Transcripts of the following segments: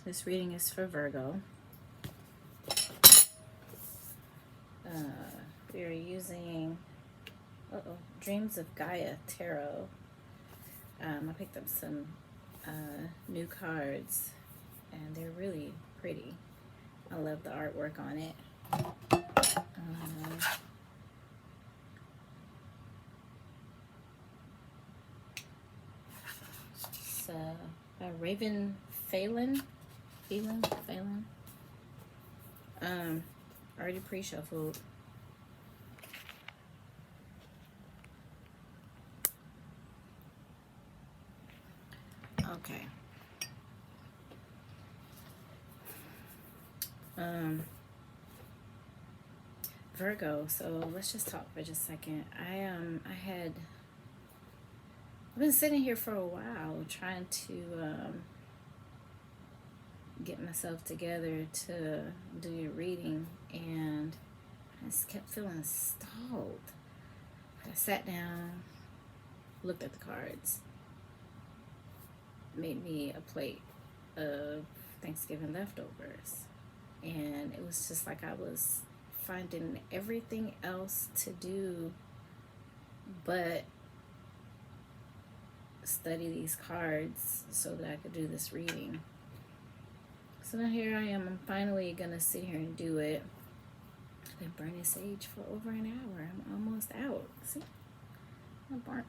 This reading is for Virgo. We are using Dreams of Gaia Tarot. I picked up some new cards, and they're really pretty. I love the artwork on it. It's a Raven Phelan. Already pre-shuffled. Okay. Virgo, so let's just talk for just a second. I've been sitting here for a while trying to get myself together to do your reading, and I just kept feeling stalled. I sat down, looked at the cards, made me a plate of Thanksgiving leftovers, and it was just like I was finding everything else to do but study these cards so that I could do this reading. So now here I am. I'm finally gonna sit here and do it. I've been burning sage for over an hour. I'm almost out. See, I burnt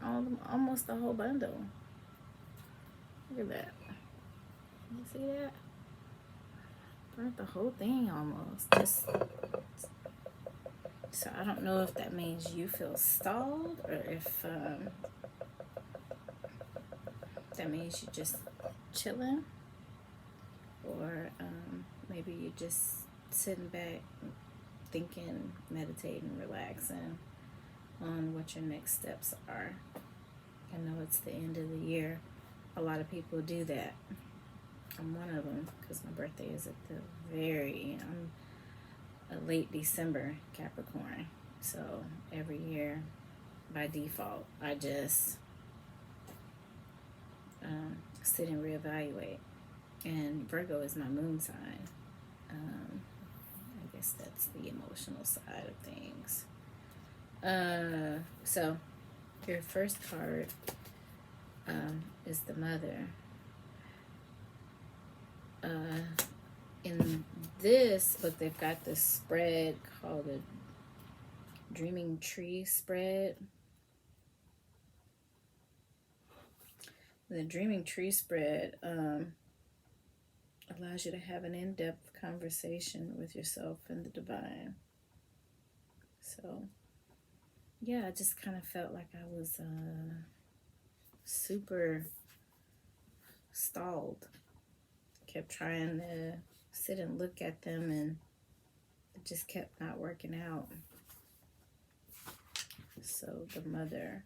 almost the whole bundle. Look at that. You see that? Burnt the whole thing almost. Just so I don't know if that means you feel stalled, or if that means you're just chilling, or maybe you're just sitting back, thinking, meditating, relaxing on what your next steps are. I know it's the end of the year. A lot of people do that. I'm one of them, because my birthday is at the very end. I'm a late December Capricorn, so every year by default I just sit and reevaluate. And Virgo is my moon sign. I guess that's the emotional side of things. So your first card is the Mother. In this book, they've got this spread called the Dreaming Tree spread. The Dreaming Tree spread allows you to have an in-depth conversation with yourself and the divine. So, yeah, I just kind of felt like I was super stalled. Kept trying to sit and look at them, and it just kept not working out. So the Mother.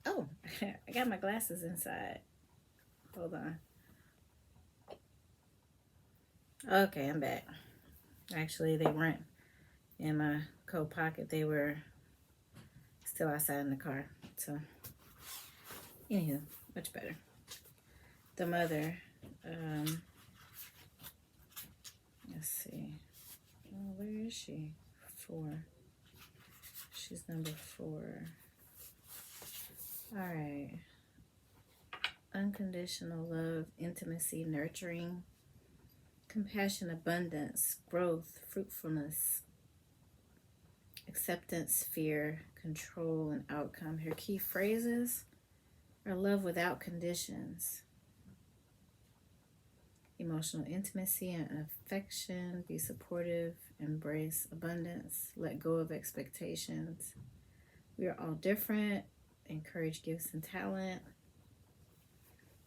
Oh, I got my glasses inside. Hold on. Okay, I'm back. Actually, they weren't in my coat pocket. They were still outside in the car. So, anywho, much better. The Mother. Let's see. Oh, where is she? 4. She's number 4. All right. Unconditional love, intimacy, nurturing, compassion, abundance, growth, fruitfulness, acceptance, fear, control, and outcome. Her key phrases are love without conditions, emotional intimacy and affection, be supportive, embrace abundance, let go of expectations. We are all different, encourage gifts and talent,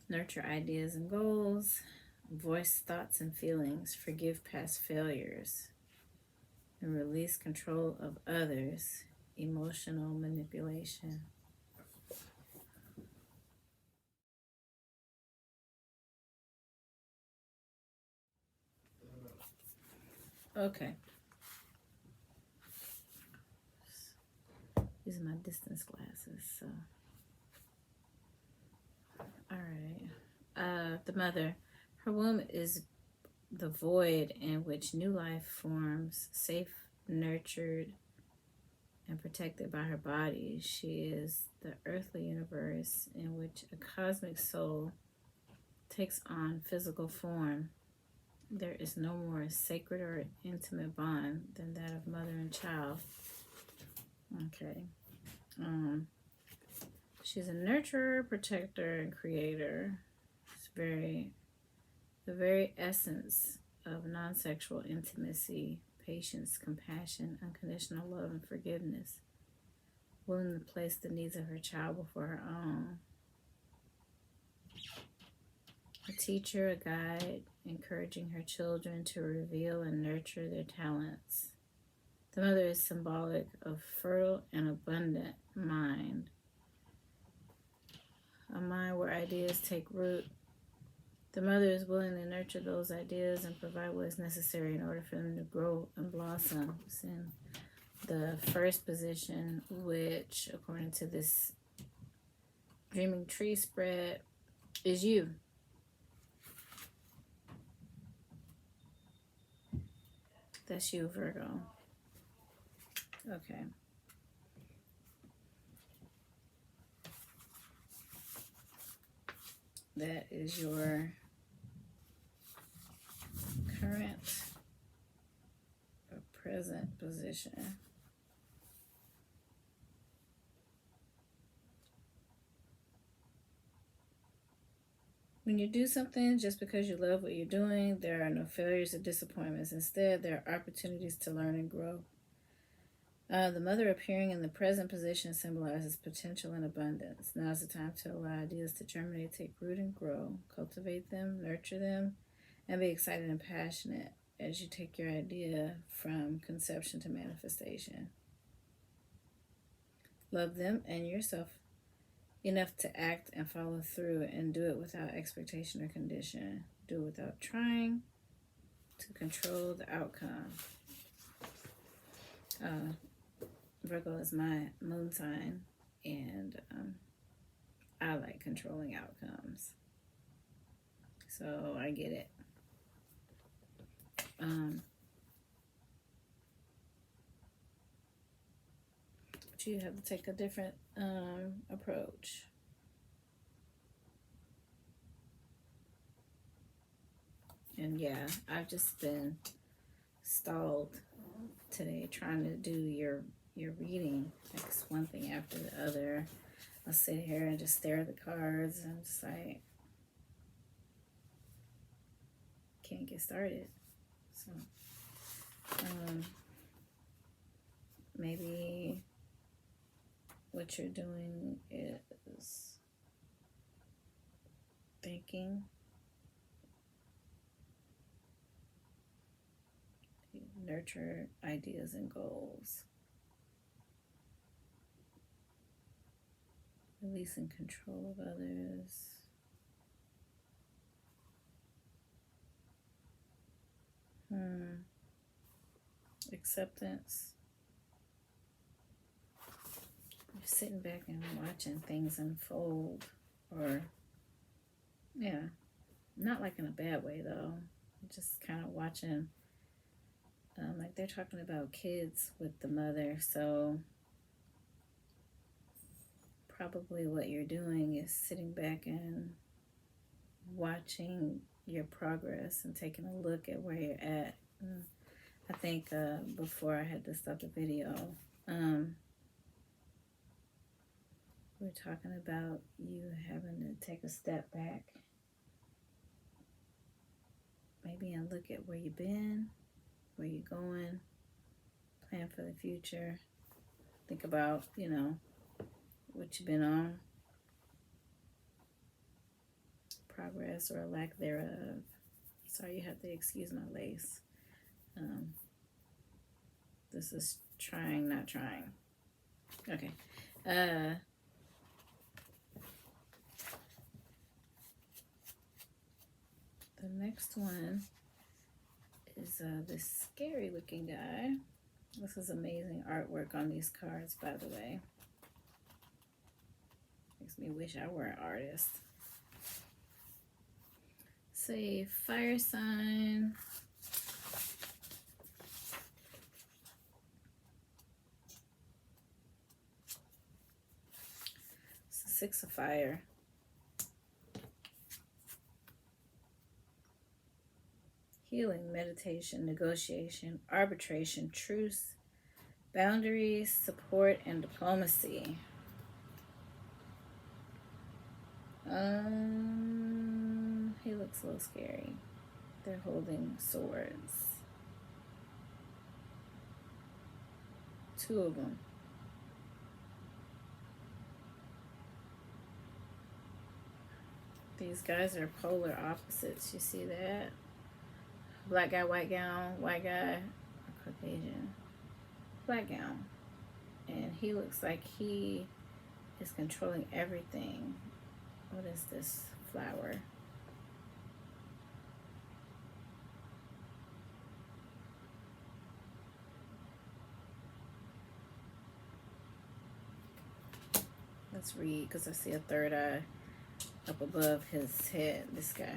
nurture ideas and goals, voice thoughts and feelings, forgive past failures, and release control of others, emotional manipulation. Okay. These are my distance glasses, so. All right. the mother, her womb is the void in which new life forms, safe, nurtured, and protected by her body. She is the earthly universe in which a cosmic soul takes on physical form. There is no more sacred or intimate bond than that of mother and child. Okay. She's a nurturer, protector, and creator. It's the very essence of non-sexual intimacy, patience, compassion, unconditional love, and forgiveness. Willing to place the needs of her child before her own. A teacher, a guide, encouraging her children to reveal and nurture their talents. The mother is symbolic of fertile and abundant mind. A mind where ideas take root. The mother is willing to nurture those ideas and provide what is necessary in order for them to grow and blossom. It's in the first position, which, according to this dreaming tree spread, is you. That's you, Virgo. Okay. That is your current or present position. When you do something just because you love what you're doing, there are no failures or disappointments. Instead, there are opportunities to learn and grow. The mother appearing in the present position symbolizes potential and abundance. Now is the time to allow ideas to germinate, take root, and grow. Cultivate them, nurture them, and be excited and passionate as you take your idea from conception to manifestation. Love them and yourself enough to act and follow through, and do it without expectation or condition. Do it without trying to control the outcome. Virgo is my moon sign, and I like controlling outcomes, so I get it. But you have to take a different approach. And yeah, I've just been stalled today trying to do your reading. Like, it's one thing after the other. I'll sit here and just stare at the cards and just like can't get started. So maybe what you're doing is thinking, nurture ideas and goals, releasing control of others, acceptance. You're sitting back and watching things unfold, or yeah, not like in a bad way though, just kind of watching. Like they're talking about kids with the mother, so probably what you're doing is sitting back and watching your progress and taking a look at where you're at. I think before I had to stop the video, we were talking about you having to take a step back, maybe, and look at where you've been, where you're going, plan for the future, think about, what you've been on, progress or lack thereof. Sorry, you have to excuse my lace. This is trying, not trying. Okay. The next one is this scary looking guy. This is amazing artwork on these cards, by the way. Makes me wish I were an artist. a fire sign. It's the Six of Fire. Healing, meditation, negotiation, arbitration, truce, boundaries, support, and diplomacy. He looks a little scary. They're holding swords. Two of them. These guys are polar opposites. You see that? Black guy, white gown, white guy, Caucasian, black gown. And he looks like he is controlling everything. What is this flower? Let's read, because I see a third eye up above his head, this guy.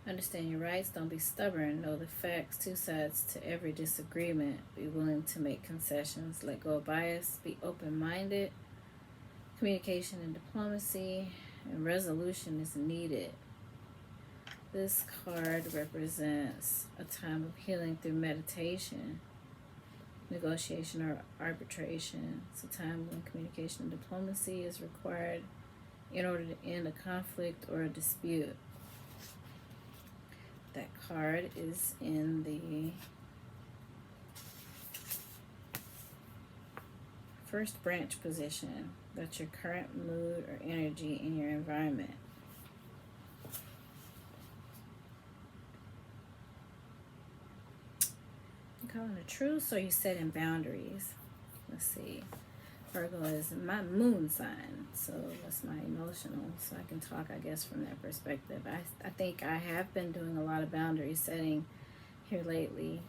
Understand your rights. Don't be stubborn. Know the facts. Two sides to every disagreement. Be willing to make concessions. Let go of bias. Be open-minded. Communication and diplomacy. And resolution is needed. This card represents a time of healing through meditation, negotiation, or arbitration. It's a time when communication and diplomacy is required in order to end a conflict or a dispute. That card is in the first branch position. That's your current mood or energy in your environment. You calling a truce, or you setting boundaries? Let's see. Virgo is my moon sign, so that's my emotional, so I can talk, I guess, from that perspective. I think I have been doing a lot of boundary setting here lately,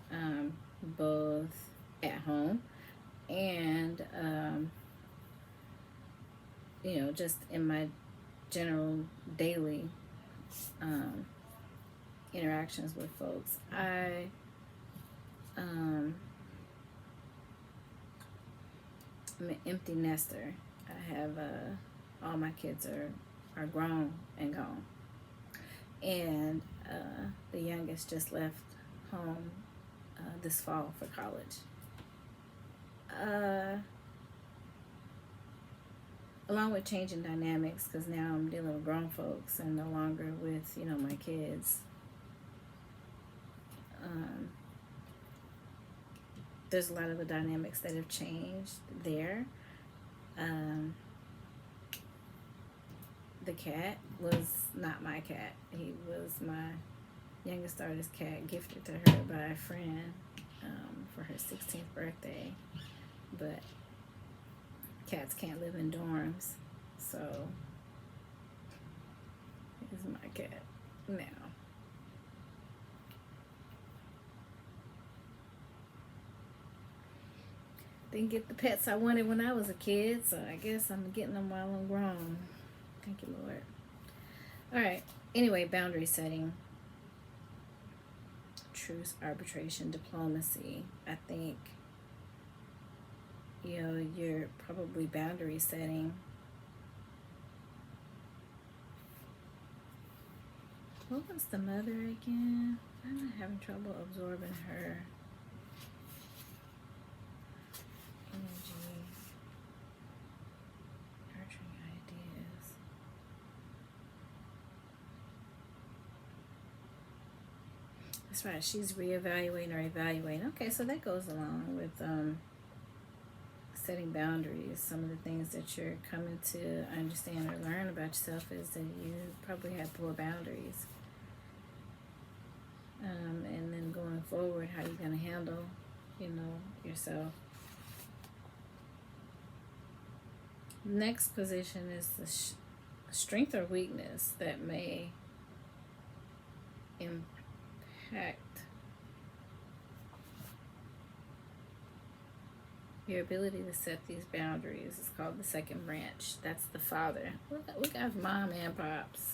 both at home and, you know, just in my general daily interactions with folks. I'm an empty nester. I have all my kids are grown and gone, and the youngest just left home this fall for college. Along with changing dynamics, because now I'm dealing with grown folks and no longer with, you know, my kids. There's a lot of the dynamics that have changed there. The cat was not my cat. He was my youngest daughter's cat, gifted to her by a friend for her 16th birthday. But cats can't live in dorms, so he's my cat now. Didn't get the pets I wanted when I was a kid, so I guess I'm getting them while I'm grown. Thank you, Lord. Alright, anyway, boundary setting. Truce, arbitration, diplomacy. I think, you know, you're probably boundary setting. What was the mother again? I'm having trouble absorbing her energy, nurturing ideas. That's right, she's reevaluating or evaluating. Okay, so that goes along with setting boundaries. Some of the things that you're coming to understand or learn about yourself is that you probably have poor boundaries. And then going forward, how you're going to handle, you know, yourself. Next position is the strength or weakness that may impact Your ability to set these boundaries is called the second branch. That's the father. We got mom and pops.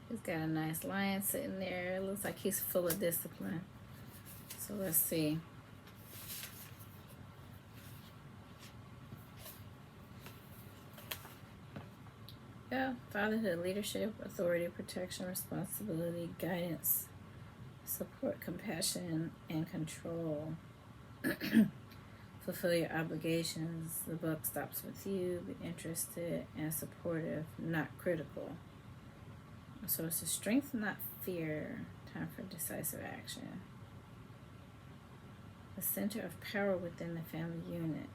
He's got a nice lion sitting there. It looks like he's full of discipline. So let's see. Yeah, fatherhood, leadership, authority, protection, responsibility, guidance, support, compassion, and control. Fulfill your obligations. The buck stops with you. Be interested and supportive, not critical. A source of strength, not fear. Time for decisive action. The center of power within the family unit.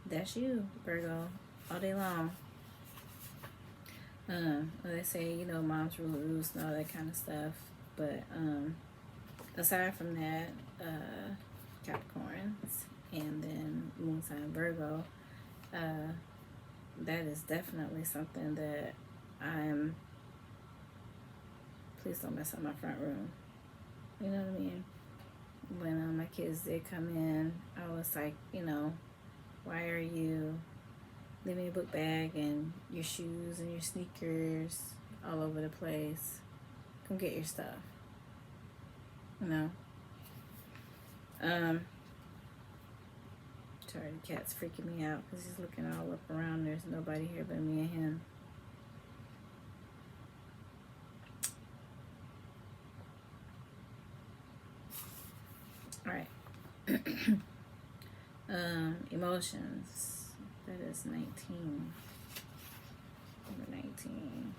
That's you, Virgo, all day long. They say, you know, moms rule the roost and all that kind of stuff. But aside from that, Capricorns and then moon sign Virgo, that is definitely something that I'm, please don't mess up my front room. You know what I mean? When my kids did come in, I was like, you know, why are you leaving your book bag and your shoes and your sneakers all over the place? Come get your stuff. You know? Sorry, the cat's freaking me out because he's looking all up around. There's nobody here but me and him. All right. Emotions. That is 19. Number 19.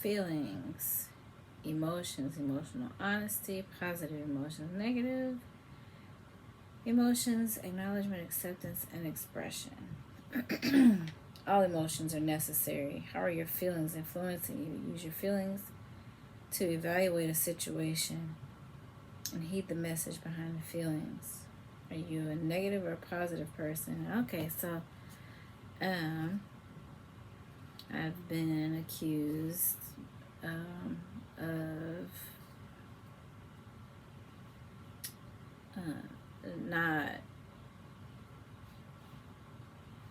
Feelings, emotions, emotional honesty, positive emotions, negative emotions, acknowledgement, acceptance, and expression. All emotions are necessary. How are your feelings influencing you? Use your feelings to evaluate a situation and heed the message behind the feelings. Are you a negative or a positive person? Okay, so I've been accused of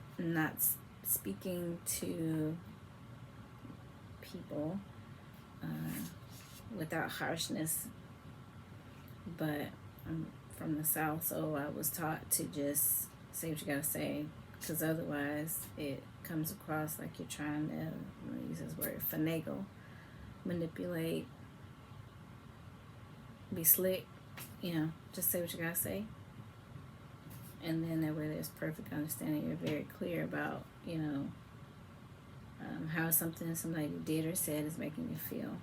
not speaking to people without harshness, but I'm from the South, so I was taught to just say what you gotta say, because otherwise it comes across like you're trying to, I'm gonna use this word, finagle, manipulate, be slick, you know, just say what you gotta say. And then that way there's perfect understanding. You're very clear about, you know, how something somebody did or said is making you feel.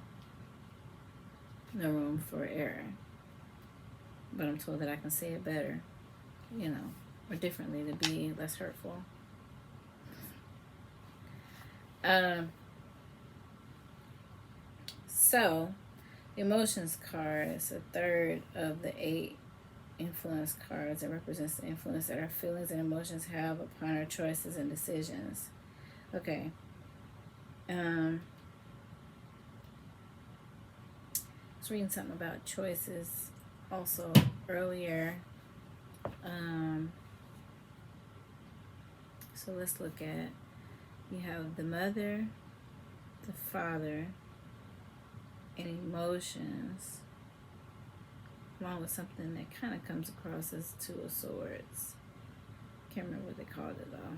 No room for error. But I'm told that I can say it better, you know, or differently to be less hurtful. So, the emotions card is a third of the 8 influence cards. It represents the influence that our feelings and emotions have upon our choices and decisions. Okay. I was reading something about choices also earlier. So let's look at, you have the mother, the father, and emotions, along with something that kind of comes across as 2 of Swords. Can't remember what they called it though.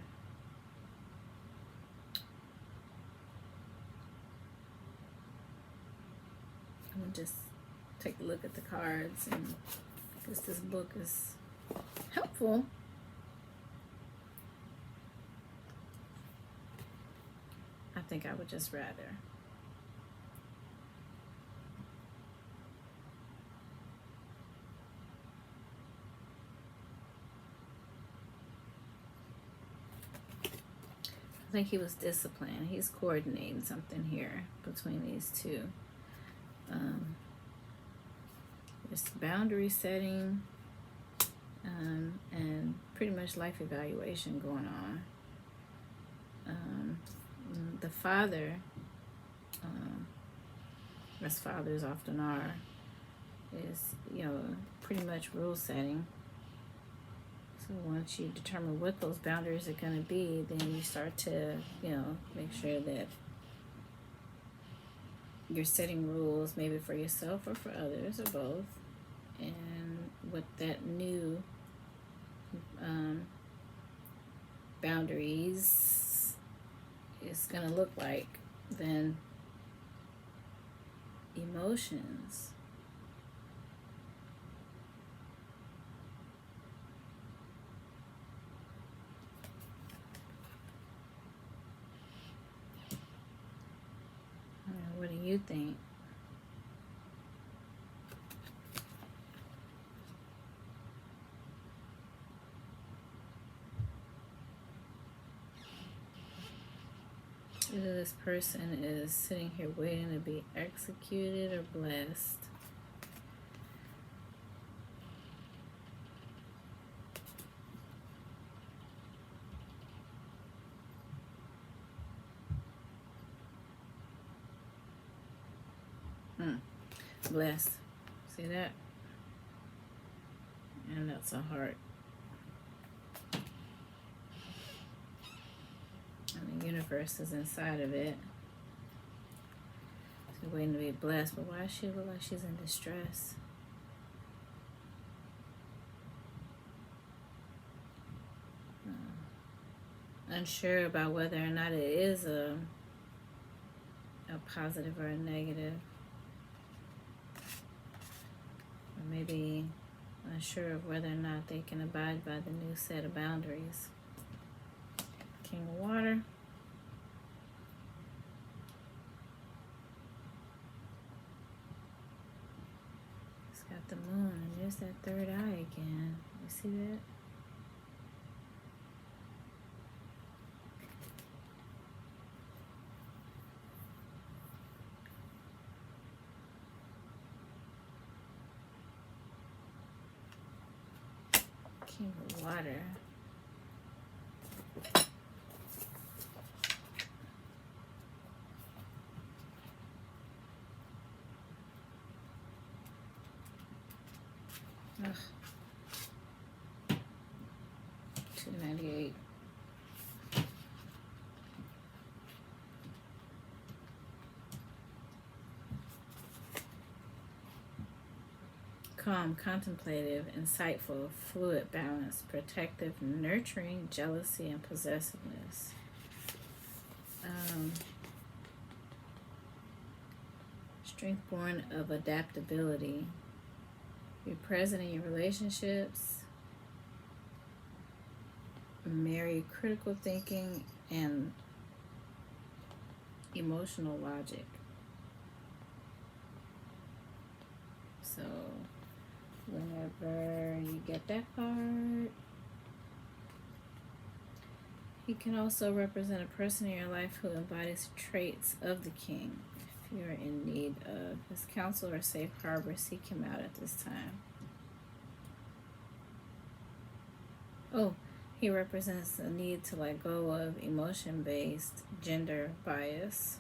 I'm gonna just take a look at the cards, and because this book is helpful. I think I would just rather. think he was disciplined. He's coordinating something here between these two. There's boundary setting and pretty much life evaluation going on. The father, as fathers often are, is, pretty much rule setting. So once you determine what those boundaries are going to be, then you start to, make sure that you're setting rules, maybe for yourself or for others, or both, and what that new boundaries is going to look like. Then emotions. What do you think? Either this person is sitting here waiting to be executed or blessed. Blessed. See that? And that's a heart. And the universe is inside of it. She's waiting to be blessed, but why does she look like she's in distress? Unsure about whether or not it is a positive or a negative. Or maybe unsure of whether or not they can abide by the new set of boundaries. King of Water. It's got the moon, and there's that third eye again. You see that? King of Water. Ugh. 298. Calm, contemplative, insightful, fluid, balanced, protective, nurturing, jealousy, and possessiveness. Strength born of adaptability. Be present in your relationships. Marry critical thinking and emotional logic. So whenever you get that card, he can also represent a person in your life who embodies traits of the king. If you're in need of his counsel or safe harbor, seek him out at this time. Oh, he represents the need to let go of emotion-based gender bias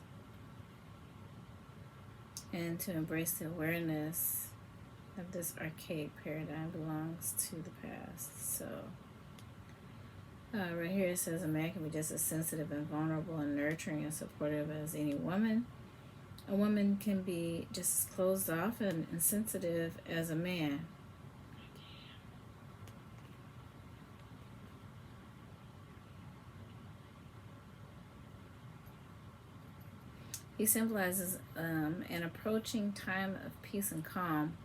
and to embrace the awareness of this archaic paradigm belongs to the past. So right here it says a man can be just as sensitive and vulnerable and nurturing and supportive as any woman. A woman can be just as closed off and insensitive as a man. He symbolizes an approaching time of peace and calm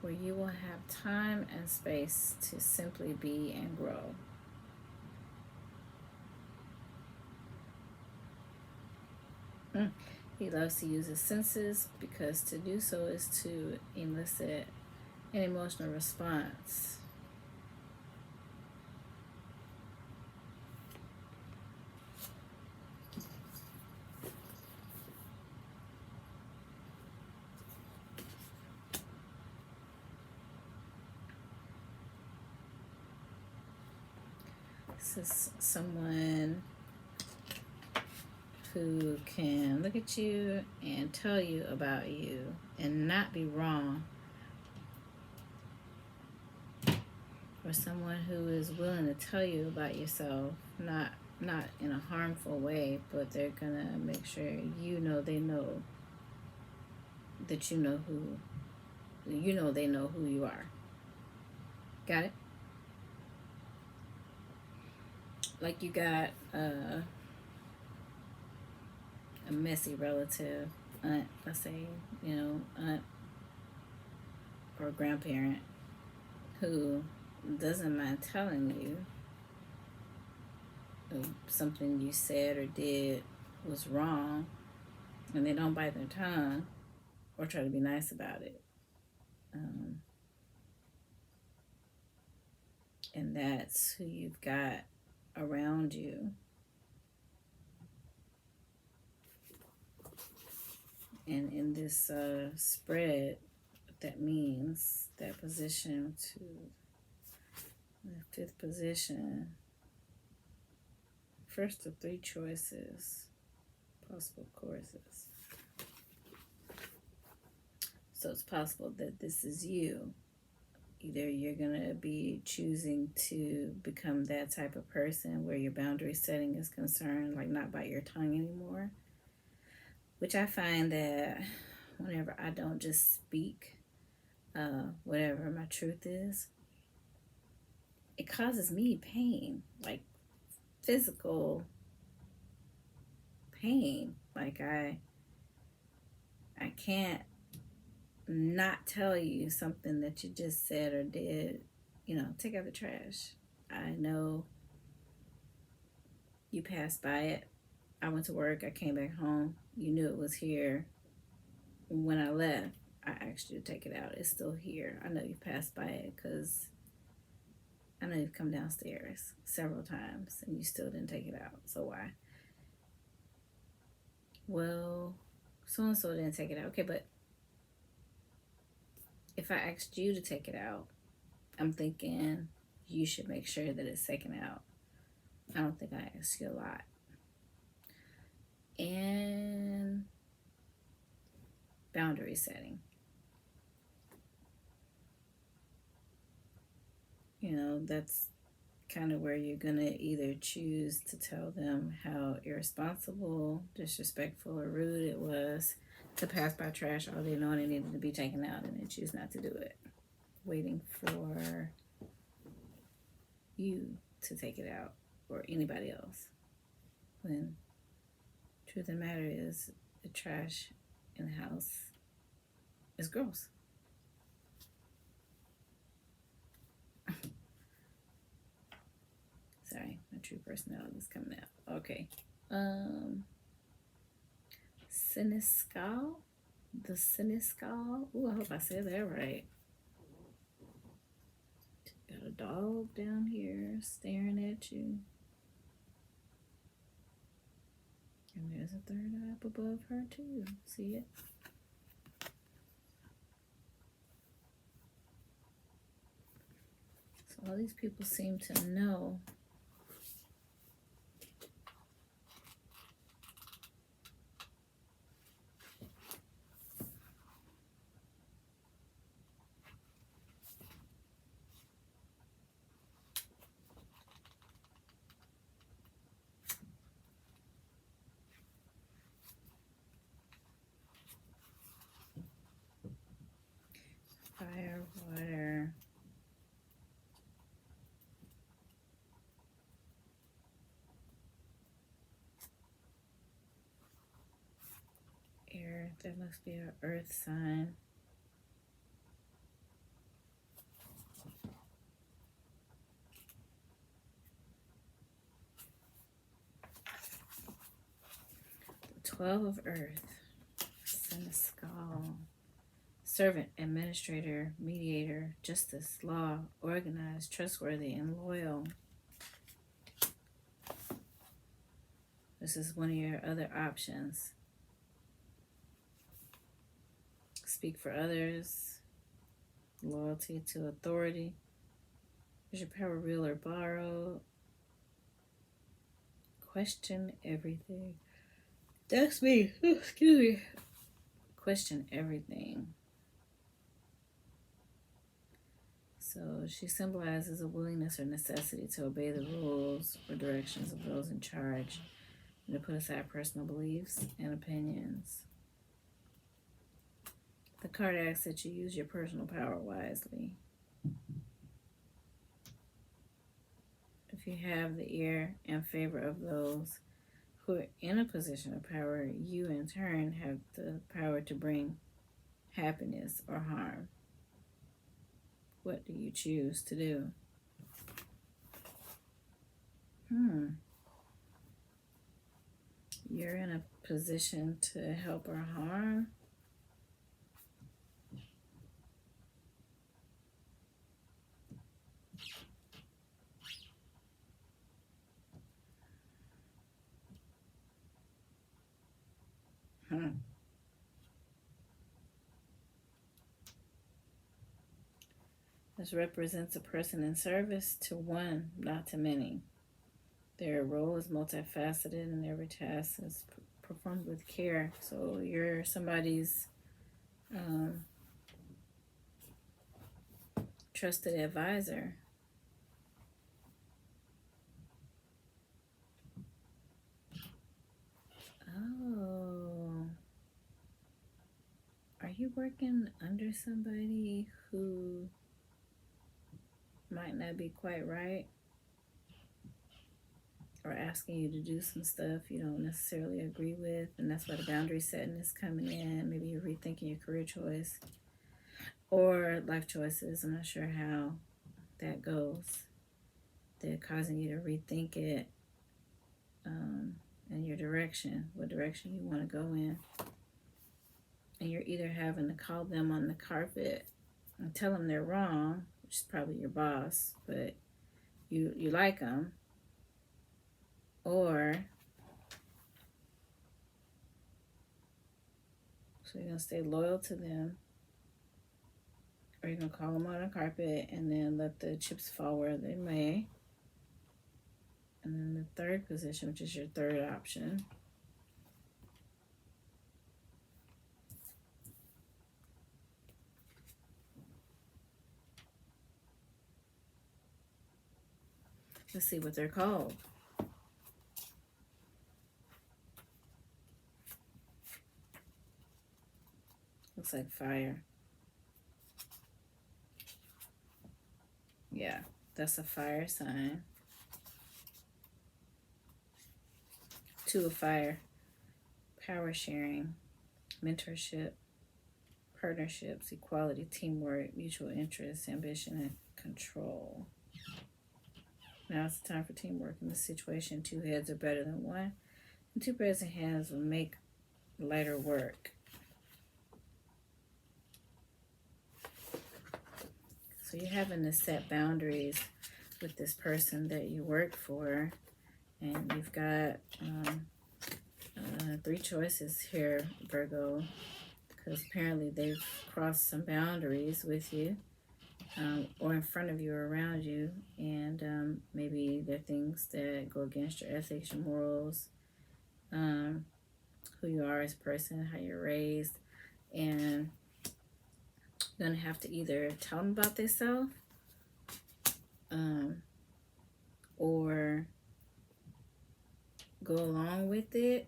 where you will have time and space to simply be and grow. He loves to use his senses because to do so is to elicit an emotional response. This is someone who can look at you and tell you about you and not be wrong. Or someone who is willing to tell you about yourself, not in a harmful way, but they're gonna make sure you know they know that they know who you are. Got it? Like you got a messy relative, aunt, let's say, aunt or grandparent who doesn't mind telling you something you said or did was wrong, and they don't bite their tongue or try to be nice about it. And that's who you've got around you. And in this spread, that means that position to the fifth position, first of three choices, possible courses. So it's possible that this is you. Either you're going to be choosing to become that type of person where your boundary setting is concerned, like not bite your tongue anymore. Which I find that whenever I don't just speak whatever my truth is, it causes me pain, like physical pain. Like I can't not tell you something that you just said or did. Take out the trash. I know you passed by it. I went to work, I came back home. You knew it was here. When I left, I asked you to take it out. It's still here. I know you passed by it because I know you've come downstairs several times and you still didn't take it out. So why? Well, so-and-so didn't take it out. Okay, but if I asked you to take it out, I'm thinking you should make sure that it's taken out. I don't think I asked you a lot. And boundary setting. That's kind of where you're going to either choose to tell them how irresponsible, disrespectful, or rude it was to pass by trash all day knowing it needed to be taken out, and then choose not to do it, waiting for you to take it out or anybody else. When truth of the matter is, the trash in the house is gross. Sorry, my true personality is coming out. Okay. Senescal? The Senescal? Ooh, I hope I said that right. Got a dog down here staring at you. And there's a third eye up above her too. See it? So all these people seem to know fire, water, air. That must be an earth sign. The 12 of earth. Senescal. Servant, administrator, mediator, justice, law, organized, trustworthy, and loyal. This is one of your other options. Speak for others, loyalty to authority. Is your power real or borrowed? Question everything. That's me. Excuse me. Question everything. So she symbolizes a willingness or necessity to obey the rules or directions of those in charge and to put aside personal beliefs and opinions. The card asks that you use your personal power wisely. If you have the ear and favor of those who are in a position of power, you in turn have the power to bring happiness or harm. What do you choose to do? You're in a position to help or harm? This represents a person in service to one, not to many. Their role is multifaceted and every task is performed with care. So you're somebody's trusted advisor. Oh. Are you working under somebody who might not be quite right? Or asking you to do some stuff you don't necessarily agree with, and that's why the boundary setting is coming in. Maybe you're rethinking your career choice or life choices. I'm not sure how that goes. They're causing you to rethink it and your direction, what direction you want to go in. And you're either having to call them on the carpet and tell them they're wrong, which is probably your boss, but you like them, or so you're going to stay loyal to them, or you're going to call them on the carpet and then let the chips fall where they may. And then the third position, which is your third option, let's see what they're called. Looks like fire. Yeah, that's a fire sign. Two of fire. Power sharing, mentorship, partnerships, equality, teamwork, mutual interest, ambition, and control. Now it's time for teamwork in this situation. Two heads are better than one, and two pairs of hands will make lighter work. So you're having to set boundaries with this person that you work for, and you've got 3 choices here, Virgo, because apparently they've crossed some boundaries with you, or in front of you or around you, and maybe there are things that go against your ethics, your morals, who you are as a person, how you're raised, and you're going to have to either tell them about themselves or go along with it,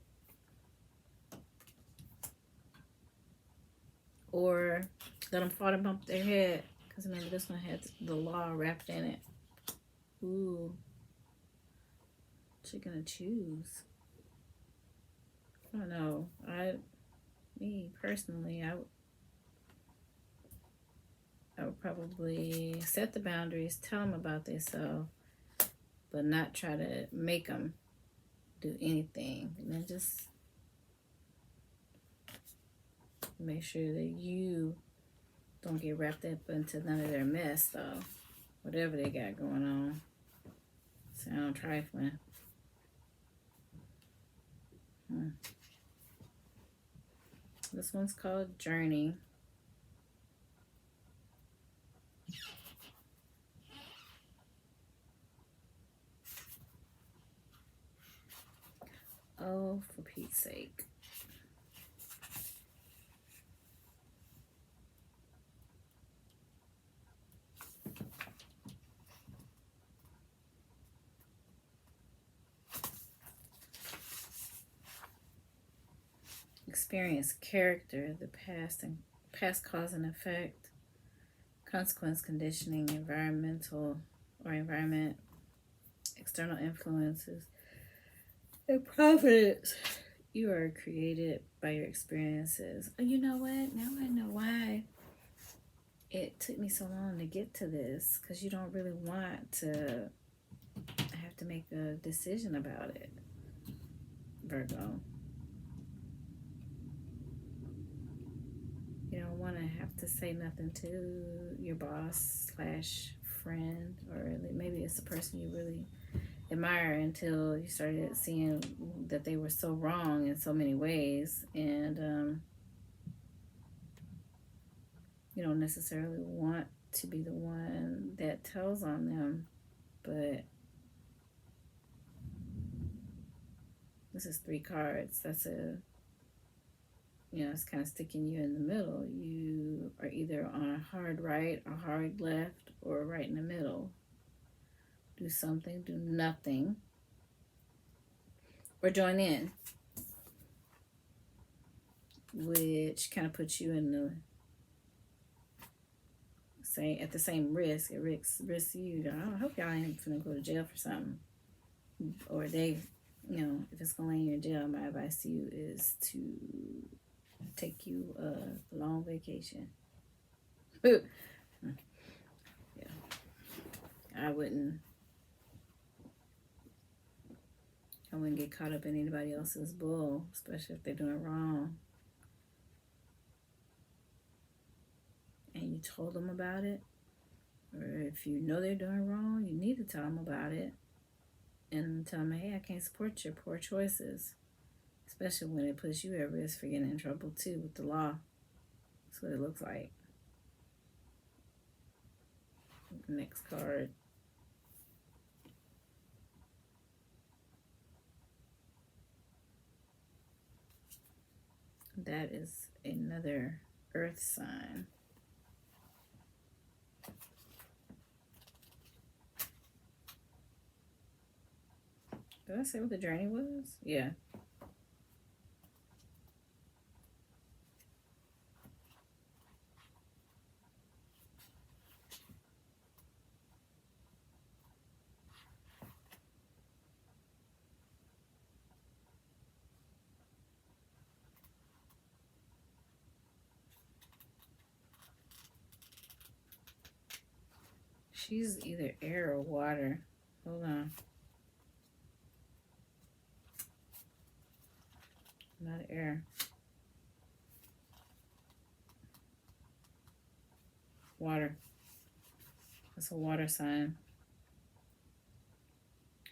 or let them fall and bump their head, because remember this one has the law wrapped in it. Ooh, what you gonna choose? I don't know. Me personally, I would probably set the boundaries, tell them about themselves, but not try to make them do anything. And then just make sure that you don't get wrapped up into none of their mess, though. Whatever they got going on. Sound trifling. This one's called Journey. Oh, for Pete's sake. Experience, character, the past and past cause and effect, consequence, conditioning, environmental or environment, external influences, and providence. You are created by your experiences. Oh, you know what? Now I know why it took me so long to get to this, because you don't really want to have to make a decision about it, Virgo. You don't want to have to say nothing to your boss / friend, or maybe it's the person you really admire, until you started seeing that they were so wrong in so many ways, and you don't necessarily want to be the one that tells on them, but this is 3 cards. That's it's kind of sticking you in the middle. You are either on a hard right, a hard left, or right in the middle. Do something, do nothing, or join in, which kind of puts you in the at the same risk. It risks you. I hope y'all ain't finna go to jail for something, or they, if it's gonna land you in jail, my advice to you is to take you a long vacation. Yeah, I wouldn't get caught up in anybody else's bull, especially if they're doing wrong. And you told them about it, or if you know they're doing wrong, you need to tell them about it and tell them, hey, I can't support your poor choices, especially when it puts you at risk for getting in trouble too with the law. That's what it looks like. Next card. That is another earth sign. Did I say what the journey was? Yeah. She's either air or water. Hold on. Not air. Water. That's a water sign.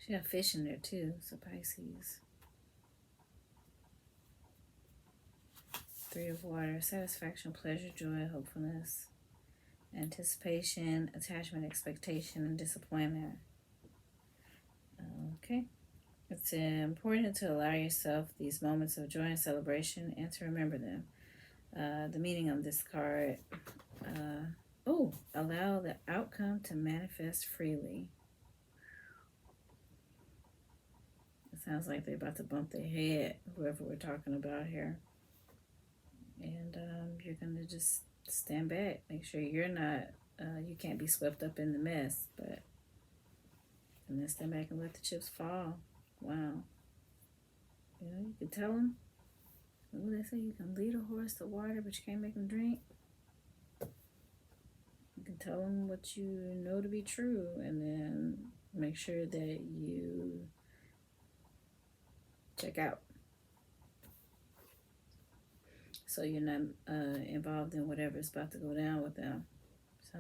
She got fish in there too, so Pisces. 3 of water. Satisfaction, pleasure, joy, hopefulness, anticipation, attachment, expectation, and disappointment. Okay. It's important to allow yourself these moments of joy and celebration and to remember them. The meaning of this card, allow the outcome to manifest freely. It sounds like they're about to bump their head, whoever we're talking about here. And you're going to just stand back. Make sure you're not, you can't be swept up in the mess, and then stand back and let the chips fall. Wow. You can tell them, what do they say? You can lead a horse to water, but you can't make them drink. You can tell them what you know to be true, and then make sure that you check out, so you're not involved in whatever's about to go down with them. So,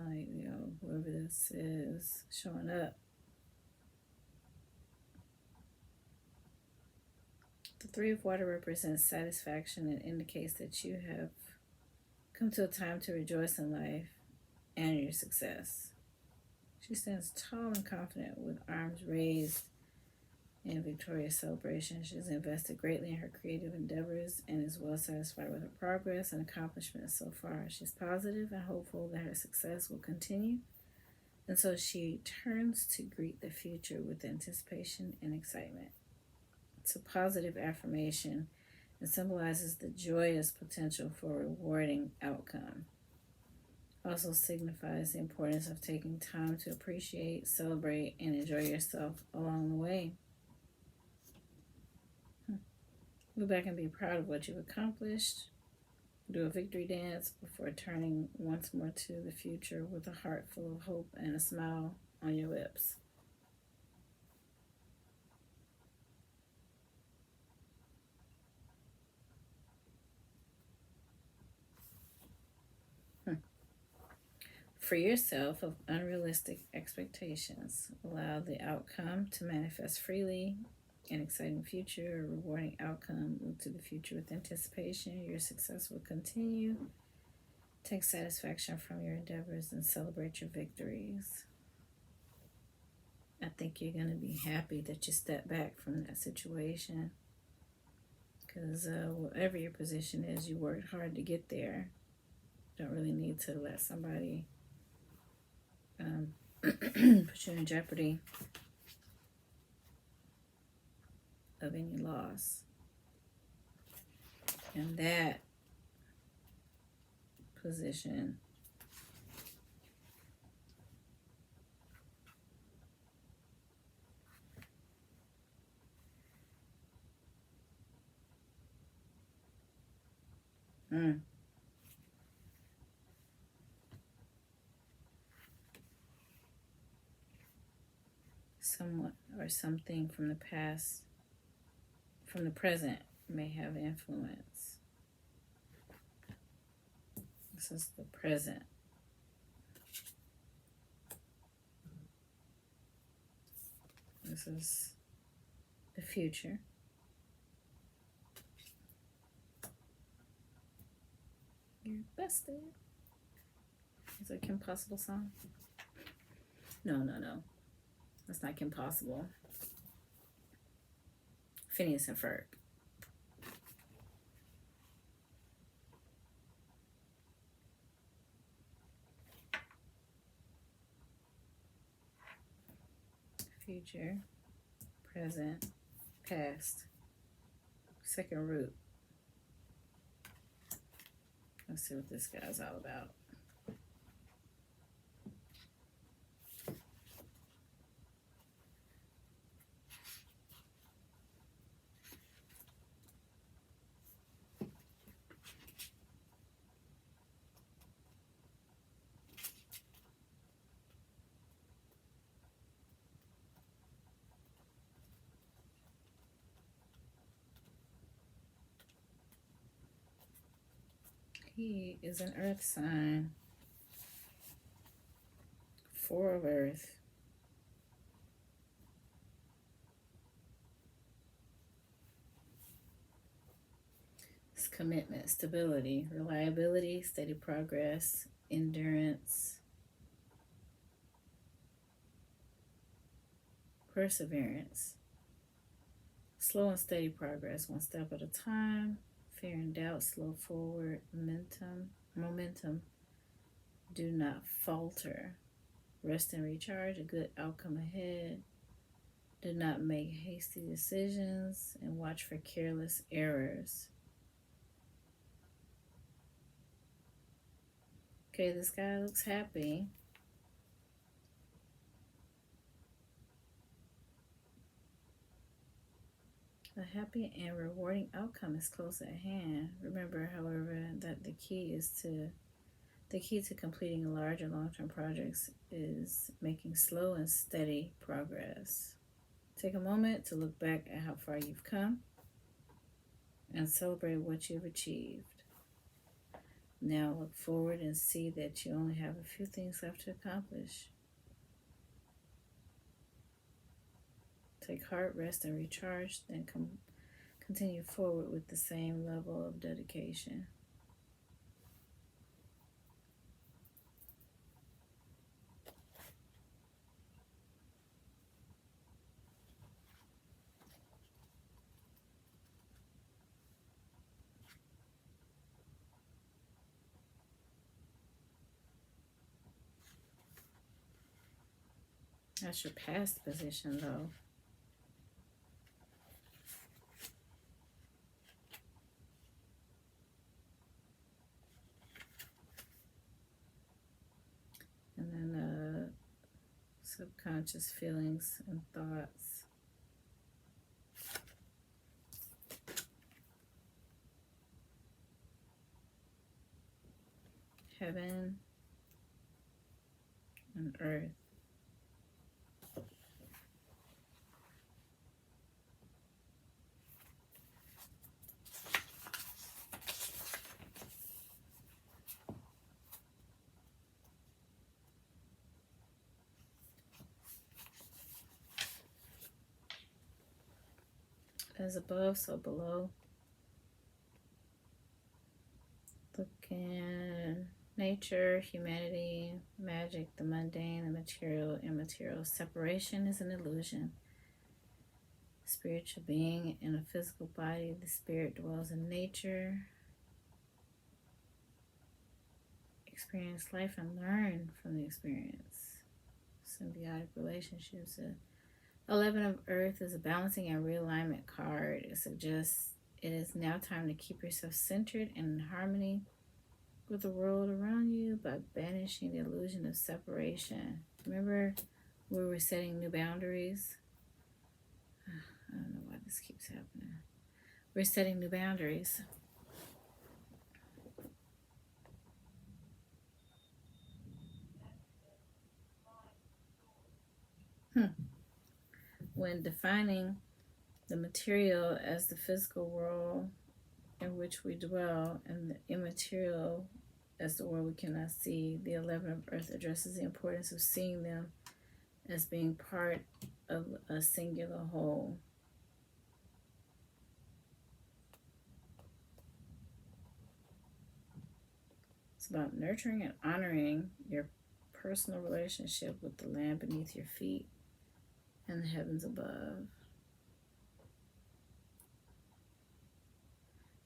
whoever this is showing up. The 3 of water represents satisfaction and indicates that you have come to a time to rejoice in life and your success. She stands tall and confident with arms raised In victorious celebration, she has invested greatly in her creative endeavors and is well satisfied with her progress and accomplishments so far. She's positive and hopeful that her success will continue, and so she turns to greet the future with anticipation and excitement. It's a positive affirmation and symbolizes the joyous potential for a rewarding outcome. Also signifies the importance of taking time to appreciate, celebrate, and enjoy yourself along the way. Go back and be proud of what you've accomplished. Do a victory dance before turning once more to the future with a heart full of hope and a smile on your lips. Free yourself of unrealistic expectations. Allow the outcome to manifest freely. An exciting future, a rewarding outcome. Look to the future with anticipation. Your success will continue. Take satisfaction from your endeavors and celebrate your victories. I think you're going to be happy that you stepped back from that situation. Because whatever your position is, you worked hard to get there. Don't really need to let somebody put you in jeopardy of any loss. And that position someone or something from the past, from the present, may have influence. This is the present. This is the future. You're busted. Is that Kim Possible song? No. That's not Kim Possible. Phineas and Ferb. Future, present, past, second root. Let's see what this guy's all about. He is an earth sign. 4 of earth. It's commitment, stability, reliability, steady progress, endurance, perseverance. Slow and steady progress, one step at a time. Fear and doubt, slow forward, momentum. Do not falter. Rest and recharge, a good outcome ahead. Do not make hasty decisions and watch for careless errors. Okay, this guy looks happy. A happy and rewarding outcome is close at hand. Remember, however, that the key to completing large and long-term projects is making slow and steady progress. Take a moment to look back at how far you've come and celebrate what you've achieved. Now look forward and see that you only have a few things left to accomplish. Take heart, rest, and recharge, then continue forward with the same level of dedication. That's your past position, though. And then subconscious feelings and thoughts. Heaven and earth. As above, so below. Looking nature, humanity, magic, the mundane, the material, immaterial. Separation is an illusion. Spiritual being in a physical body, the spirit dwells in nature. Experience life and learn from the experience. Symbiotic relationships. 11 of Earth is a balancing and realignment card. It suggests it is now time to keep yourself centered and in harmony with the world around you by banishing the illusion of separation. Remember, we were setting new boundaries. I don't know why this keeps happening. We're setting new boundaries. When defining the material as the physical world in which we dwell and the immaterial as the world we cannot see, the 11 of Earth addresses the importance of seeing them as being part of a singular whole. It's about nurturing and honoring your personal relationship with the land beneath your feet and the heavens above.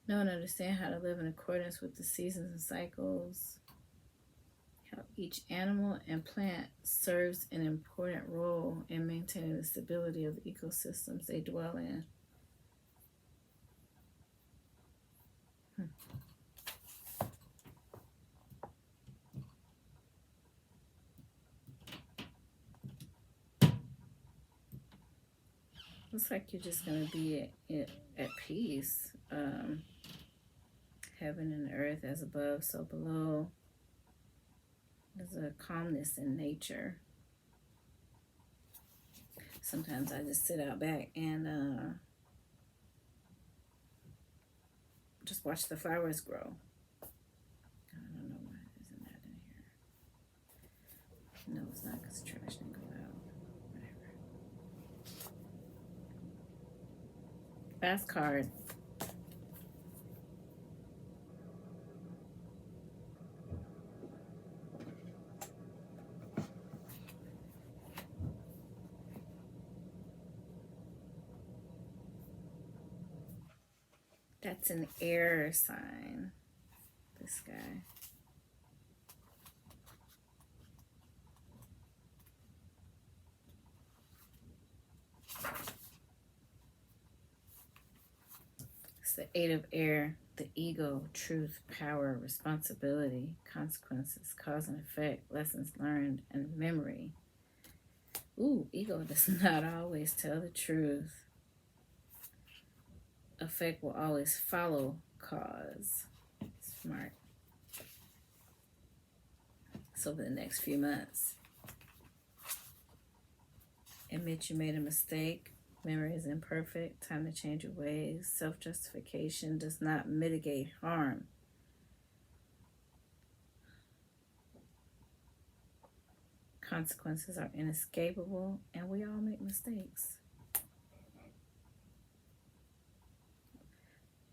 Know and understand how to live in accordance with the seasons and cycles. How each animal and plant serves an important role in maintaining the stability of the ecosystems they dwell in. Looks like you're just going to be at peace. Heaven and earth as above, so below. There's a calmness in nature. Sometimes I just sit out back and just watch the flowers grow. I don't know why isn't that in here. No, it's not because the trash didn't go out. Whatever. Last card. That's an air sign, this guy. It's the 8 of air, the ego, truth, power, responsibility, consequences, cause and effect, lessons learned, and memory. Ooh, ego does not always tell the truth. Effect will always follow cause. Smart. So for the next few months, admit you made a mistake. Memory is imperfect. Time to change your ways. Self-justification does not mitigate harm. Consequences are inescapable, and we all make mistakes.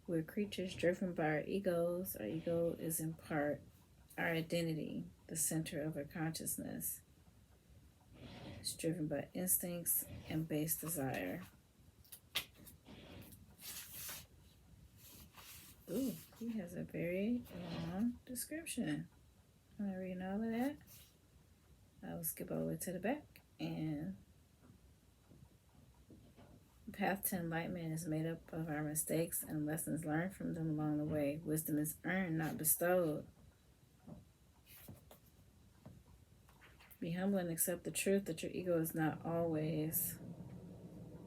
We're creatures driven by our egos. Our ego is in part our identity, the center of our consciousness. It's driven by instincts and base desire. Ooh, he has a very long description. Am I reading all of that? I will skip all the way to the back. And the path to enlightenment is made up of our mistakes and lessons learned from them along the way. Wisdom is earned, not bestowed. Be humble and accept the truth that your ego is not always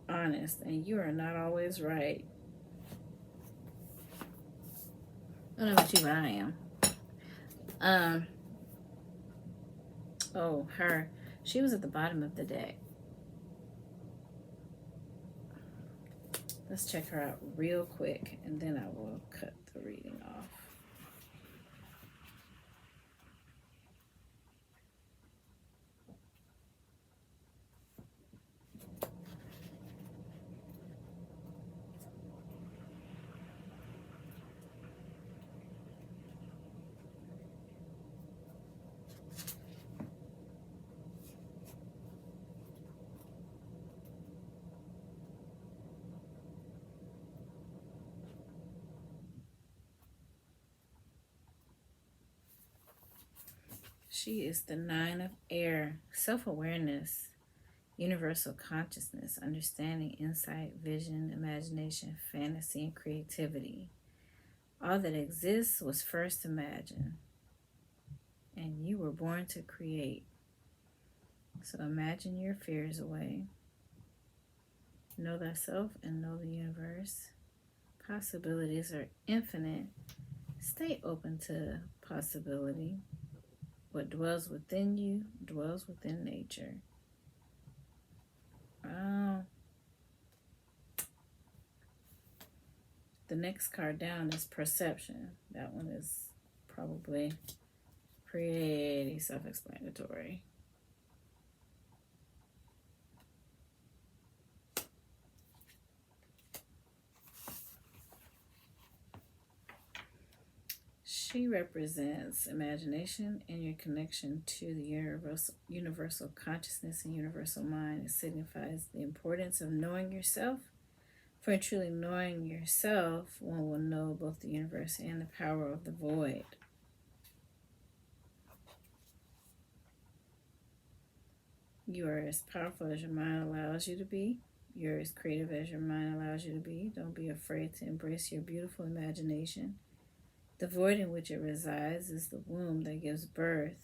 honest and you are not always right. I don't know about you, but I am. Oh, her. She was at the bottom of the deck. Let's check her out real quick, and then I will cut the reading off. She is the 9 of air, self-awareness, universal consciousness, understanding, insight, vision, imagination, fantasy, and creativity. All that exists was first imagined, and you were born to create. So imagine your fears away. Know thyself and know the universe. Possibilities are infinite. Stay open to possibility. What dwells within you dwells within nature. Wow. The next card down is perception. That one is probably pretty self-explanatory. She represents imagination and your connection to the universal consciousness and universal mind. It signifies the importance of knowing yourself. For in truly knowing yourself, one will know both the universe and the power of the void. You are as powerful as your mind allows you to be. You're as creative as your mind allows you to be. Don't be afraid to embrace your beautiful imagination. The void in which it resides is the womb that gives birth.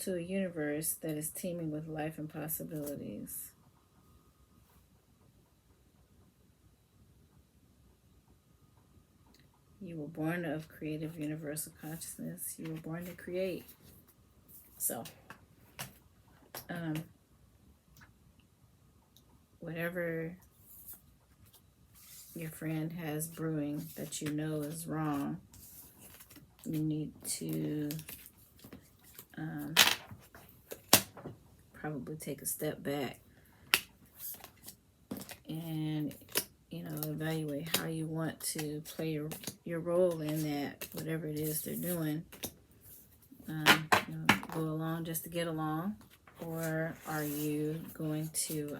To a universe that is teeming with life and possibilities. You were born of creative universal consciousness. You were born to create. So, whatever your friend has brewing that you know is wrong, you need to probably take a step back and evaluate how you want to play your role in that, whatever it is they're doing. Go along just to get along, or are you going to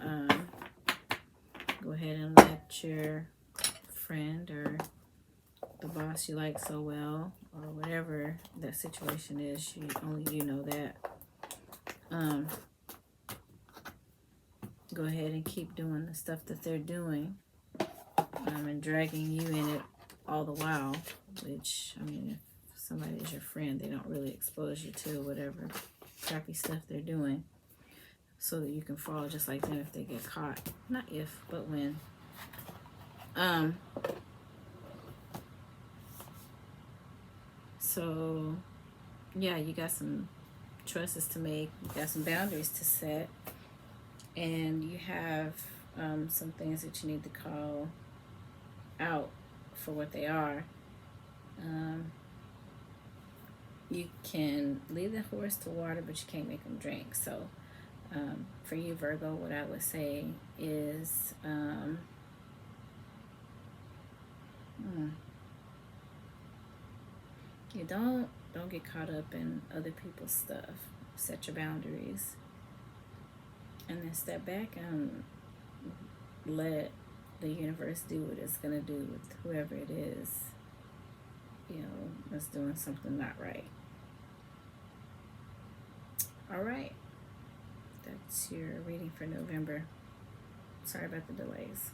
go ahead and let your friend or the boss you like so well, or whatever that situation is, only you know that, go ahead and keep doing the stuff that they're doing, and dragging you in it all the while, which, I mean, if somebody is your friend, they don't really expose you to whatever crappy stuff they're doing, so that you can fall just like them if they get caught. Not if, but when. So, yeah, you got some choices to make. You got some boundaries to set. And you have some things that you need to call out for what they are. You can lead the horse to water, but you can't make them drink. So, for you, Virgo, what I would say is... you don't get caught up in other people's stuff. Set your boundaries, and then step back and let the universe do what it's going to do with whoever it is, you know, that's doing something not right. All right. That's your reading for November. Sorry about the delays.